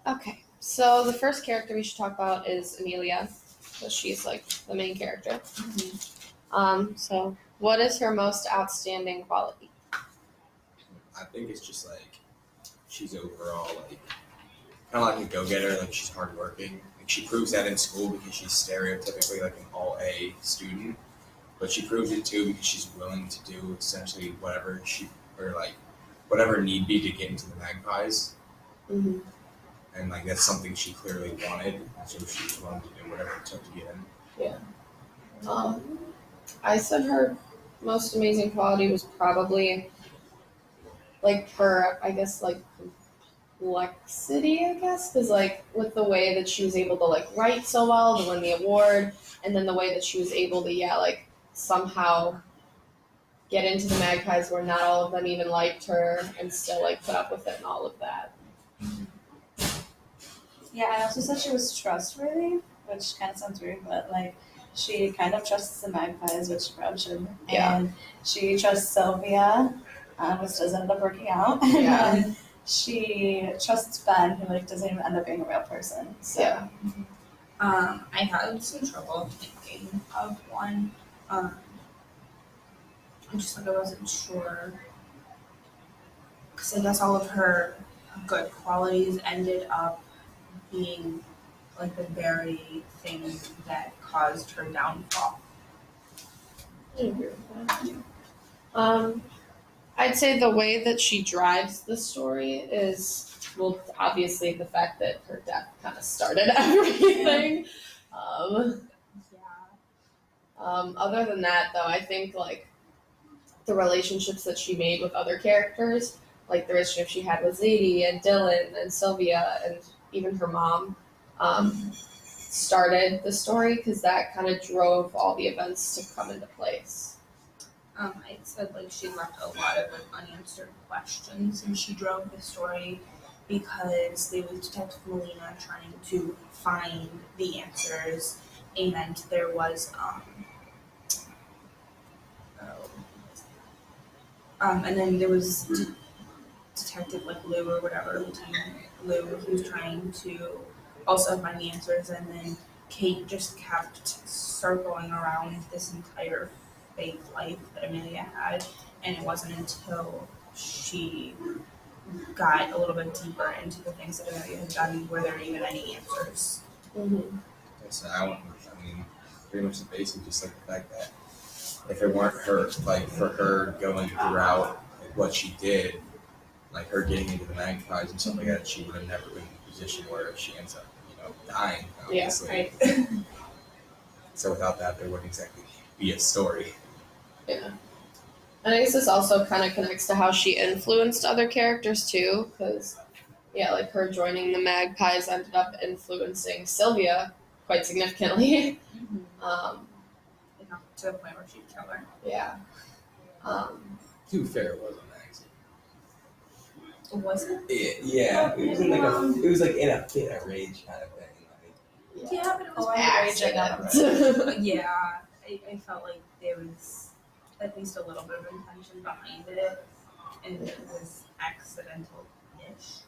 Okay, so the first character we should talk about is Amelia, because she's like the main character. So what is her most outstanding quality? I think it's just like she's overall like kind of like a go-getter. Like she's hardworking. Like she proves that in school because she's stereotypically like an all-A student, but she proves it too because she's willing to do essentially whatever whatever need be to get into the Magpies, Mm-hmm. and like that's something she clearly wanted, so she was willing to do whatever it took to get in. Yeah. I said her most amazing quality was probably like her, I guess, like complexity, I guess, because like with the way that she was able to like write so well to win the award, and then the way that she was able to, like somehow get into the Magpies where not all of them even liked her and still like put up with it and all of that. Yeah, I also said she was trustworthy, which kind of sounds weird, but like she kind of trusts the Magpies, which she probably shouldn't. Yeah. And she trusts Sylvia, which does end up working out. Yeah. And she trusts Ben, who like doesn't even end up being a real person. So. Yeah. I had some trouble thinking of one. I wasn't sure. Because I guess all of her good qualities ended up being like the very thing that caused her downfall. I agree with that. I'd say the way that she drives the story is, well, obviously the fact that her death kind of started everything. Other than that, though, I think like the relationships that she made with other characters, like the relationship she had with Zadie and Dylan and Sylvia and even her mom, started the story because that kind of drove all the events to come into place. I said like she left a lot of like unanswered questions, and she drove the story because they was Detective Melina trying to find the answers, and there was and then there was Detective like Lou or whatever, Lieutenant Lou, who was trying to also find the answers, and then Kate just kept circling around this entire fake life that Amelia had, and it wasn't until she got a little bit deeper into the things that Amelia had done were there even any answers. Mm-hmm. So pretty much the basic, just like the fact that if it weren't her, like for her going throughout like, what she did, like her getting into the Magpies and stuff like that, she would have never been in a position where she ends up, dying. Obviously. Yeah, right. So without that, there wouldn't exactly be a story. Yeah. And I guess this also kind of connects to how she influenced other characters too, because, like her joining the Magpies ended up influencing Sylvia quite significantly. Mm-hmm. To the point where she'd kill her. Yeah. To be fair, it wasn't an accident. Was it? Yeah. It was like in a fit of rage kind of thing. Like, Yeah, but it was accident. Yeah, I felt like there was at least a little bit of intention behind it, and it was accidental-ish.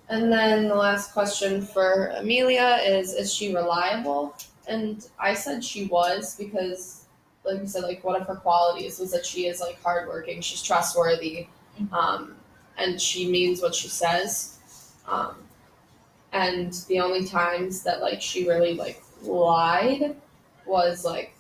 And then the last question for Amelia is she reliable? And I said she was because, like you said, like one of her qualities was that she is like hardworking, she's trustworthy, and she means what she says. And the only times that like she really like lied was like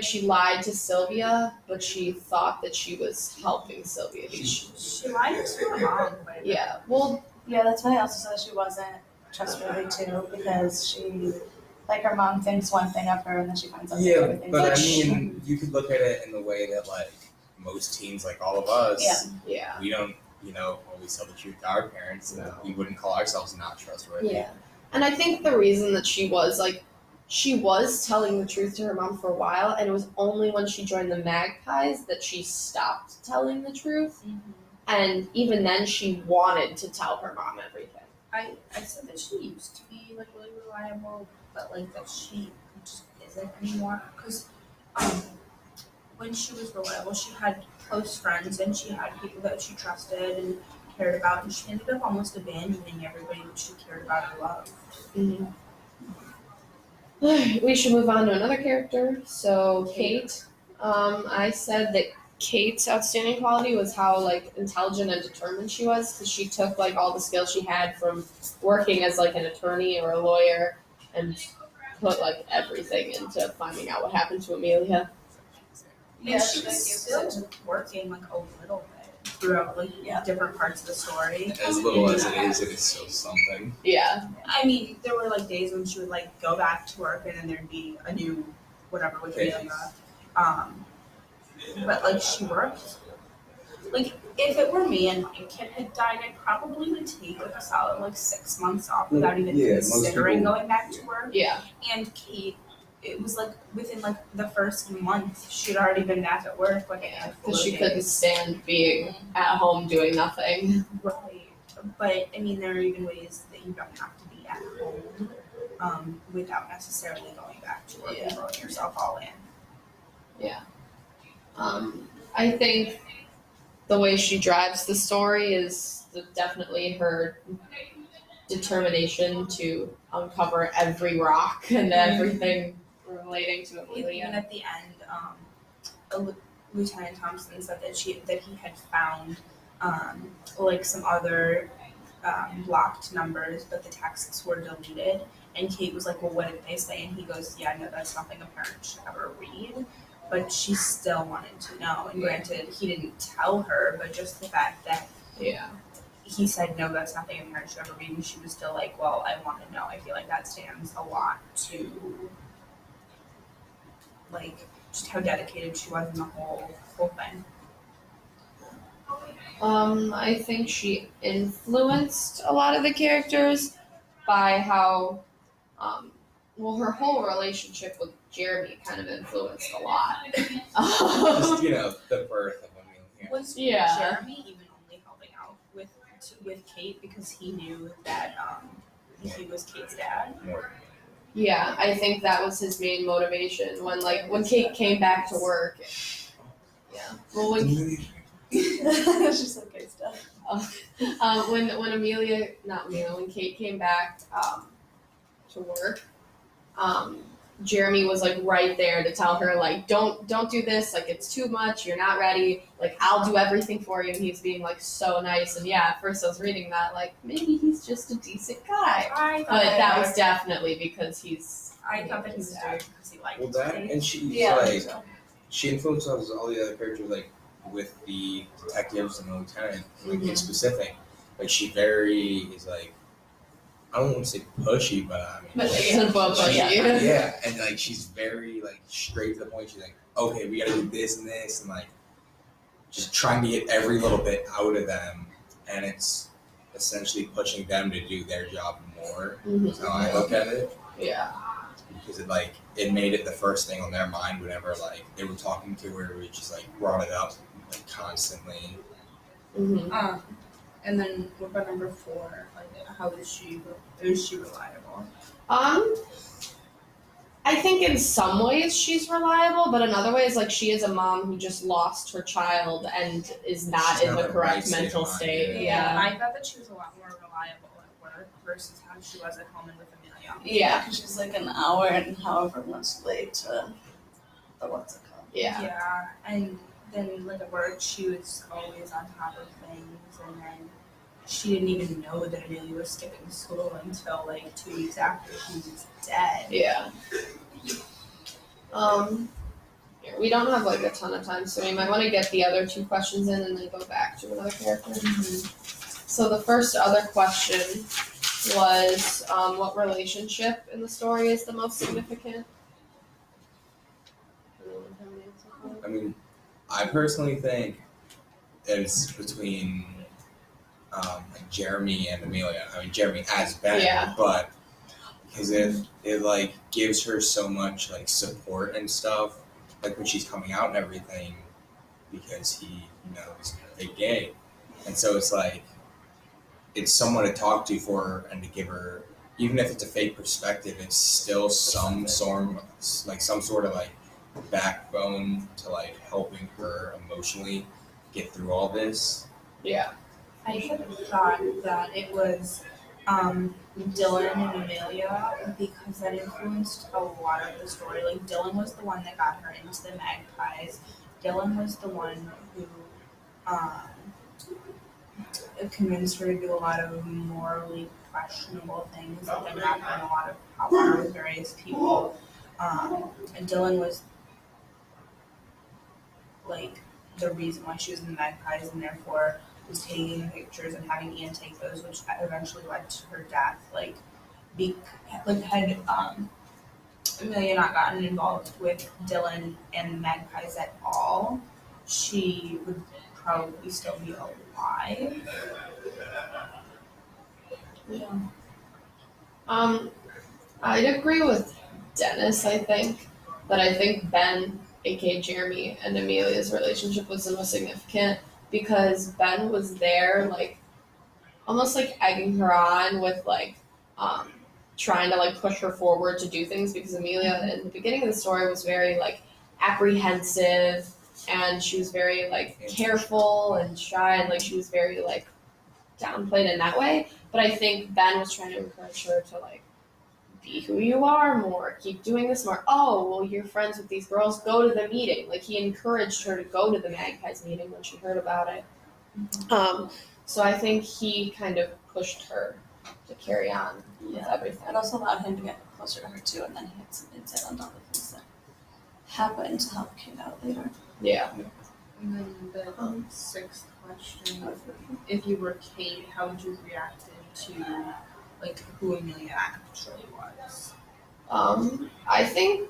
she lied to Sylvia, but she thought that she was helping Sylvia. She lied to her mom. Yeah, well, Yeah, that's why I also said she wasn't trustworthy too, because she, like her mom thinks one thing of her and then she finds out everything. But I mean, you could look at it in the way that like most teens, like all of us, yeah, we don't, always tell the truth to our parents, and we wouldn't call ourselves not trustworthy. yeah. And I think the reason that she was telling the truth to her mom for a while, and it was only when she joined the Magpies that she stopped telling the truth. Mm-hmm. And even then, she wanted to tell her mom everything. I said that she used to be like really reliable, but like that she just isn't anymore. Because when she was reliable, she had close friends and she had people that she trusted, and cared about, and she ended up almost abandoning everybody which she cared about or loved. Mhm. We should move on to another character. So Kate. I said that Kate's outstanding quality was how like intelligent and determined she was, because she took like all the skills she had from working as like an attorney or a lawyer and put like everything into finding out what happened to Amelia. And she was still working like a little bit throughout like different parts of the story. As little as it is still something. Yeah. I mean, there were like days when she would like go back to work and then there'd be a new whatever with Amelia. But like she worked. Like if it were me and my kid had died, I probably would take like a solid like 6 months off without even considering going back to work. Yeah. And Kate, it was like within like the first month she'd already been back at work. Like Because she couldn't stand being at home doing nothing. Right. But I mean, there are even ways that you don't have to be at home without necessarily going back to work and throwing yourself all in. Yeah. I think the way she drives the story is definitely her determination to uncover every rock and everything relating to Even Amelia. at the end, Lieutenant Thompson said that he had found like some other blocked numbers, but the texts were deleted. And Kate was like, "Well, what did they say?" And he goes, "Yeah, no, that's nothing a parent should ever read." But she still wanted to know. And granted, he didn't tell her, but just the fact that he said, "No, that's nothing a parent should ever read," and she was still like, "Well, I want to know." I feel like that stands a lot to like just how dedicated she was in the whole thing. I think she influenced a lot of the characters by how, her whole relationship with Jeremy kind of influenced a lot. Just, the birth of Amelia. Was Yeah. Jeremy even only helping out with Kate because he knew that he was Kate's dad? Yeah, I think that was his main motivation when Kate came back to work. Yeah. Well, when She's like, okay, stuff. when Kate came back to work, Jeremy was like right there to tell her like, don't do this, like it's too much, you're not ready, like I'll do everything for you. And he's being like so nice. And yeah, at first I was reading that like maybe he's just a decent guy, but that was definitely because I thought that he was doing it because he liked that, Kate. and she she influences all the other characters like with the detectives and the lieutenant, like in specific. Like she is like, I don't want to say pushy, but I mean, yeah, and like she's very like straight to the point. She's like, okay, we gotta do this and this, and like just trying to get every little bit out of them, and it's essentially pushing them to do their job more. That's how I look at it. Yeah. Because it made it the first thing on their mind whenever like they were talking to her. We just like brought it up like constantly. And then what about number 4? Like, how is she reliable? I think in some ways she's reliable, but in other ways, like she is a mom who just lost her child and is not in the correct mental state. Yeah. I thought that she was a lot more reliable at work versus how she was at home and with Amelia. Yeah. Because she's like an hour and however much late to the what's it called. Yeah. Yeah, and then like at work, she was always on top of things, and then she didn't even know that Amelia was skipping school until like 2 weeks after she was dead. Yeah. We don't have like a ton of time, so we might want to get the other 2 questions in and then go back to another character. So the first other question was, what relationship in the story is the most significant? I mean, I personally think it's between like Jeremy and Amelia. I mean, Jeremy as Ben, but because it like gives her so much like support and stuff, like when she's coming out and everything, because he is a gay, and so it's like it's someone to talk to for her and to give her, even if it's a fake perspective, it's still some sort of like backbone to like helping her emotionally get through all this. Yeah. I had thought that it was Dylan and Amelia because that influenced a lot of the story. Like Dylan was the one that got her into the Magpies. Dylan was the one who um, convinced her to do a lot of morally questionable things that then got her in a lot of power with various people. And Dylan was like the reason why she was in the Magpies and therefore was taking the pictures and having Ian take those, which eventually led to her death. Had Amelia not gotten involved with Dylan and the Magpies at all, she would probably still be alive. Yeah. I'd agree with Dennis, I think Ben, aka Jeremy, and Amelia's relationship was the most significant because Ben was there, like, almost like egging her on with, like, trying to, like, push her forward to do things because Amelia, in the beginning of the story, was very, like, apprehensive and she was very, like, careful and shy and, like, she was very, like, downplayed in that way. But I think Ben was trying to encourage her to, like, be who you are more, keep doing this more. Oh, well, you're friends with these girls, go to the meeting. Like, he encouraged her to go to the Magpies meeting when she heard about it. So I think he kind of pushed her to carry on with everything. It also allowed him to get closer to her too, and then he had some insight on all the things that happened to help Kate out later. Yeah. And then the sixth question, if you were Kate, how would you have reacted to like who Amelia actually was? I think,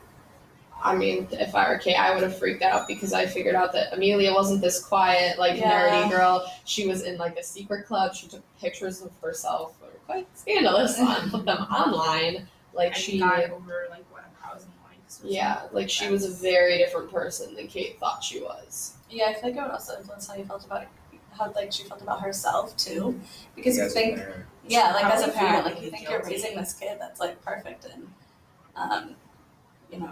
I mean, if I were Kate, I would have freaked out because I figured out that Amelia wasn't this quiet, like, nerdy girl. She was in, like, a secret club. She took pictures of herself that were quite scandalous and put them online. Like, she got over like 1,000 likes. Yeah, like, she was a very different person than Kate thought she was. Yeah, I feel like it would also influence how you felt about it, how like she felt about herself too, because you think, yeah, like as a parent, like you think you're raising this kid that's like perfect and,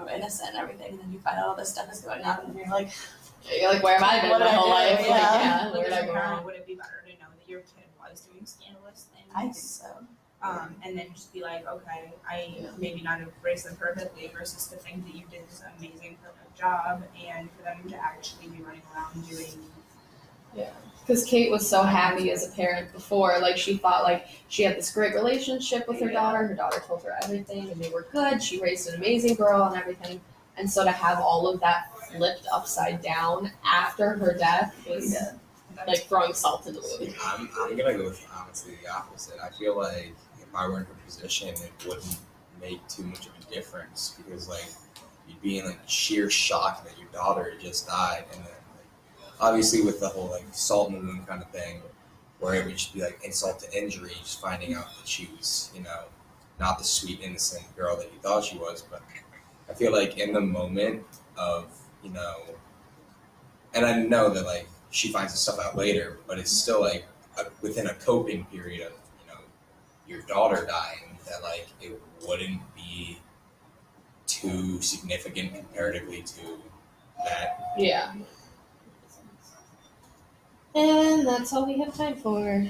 innocent and everything, and then you find out all this stuff is going on, and then you're like, You're like, where have I been What my did I whole do? life? Like, Yeah. where did As I a go parent, wrong? would it be better to know that your kid was doing scandalous things? I think so. And then just be like, okay, I maybe not have raised them perfectly versus to think that you did this amazing, perfect job, and for them to actually be running around doing. Yeah, because Kate was so happy as a parent before. Like, she thought, like, she had this great relationship with her daughter. Her daughter told her everything, and they were good. She raised an amazing girl and everything. And so to have all of that flipped upside down after her death was like throwing salt in the wound. I'm gonna go with honestly the opposite. I feel like if I were in her position, it wouldn't make too much of a difference because like you'd be in like sheer shock that your daughter just died, and then like obviously with the whole like salt in the wound kind of thing, where it would just be like insult to injury, just finding out that she was not the sweet innocent girl that you thought she was. But I feel like in the moment of and I know that like she finds the stuff out later, but it's still like within a coping period of your daughter dying, that like it wouldn't be too significant comparatively to that. Yeah. And that's all we have time for.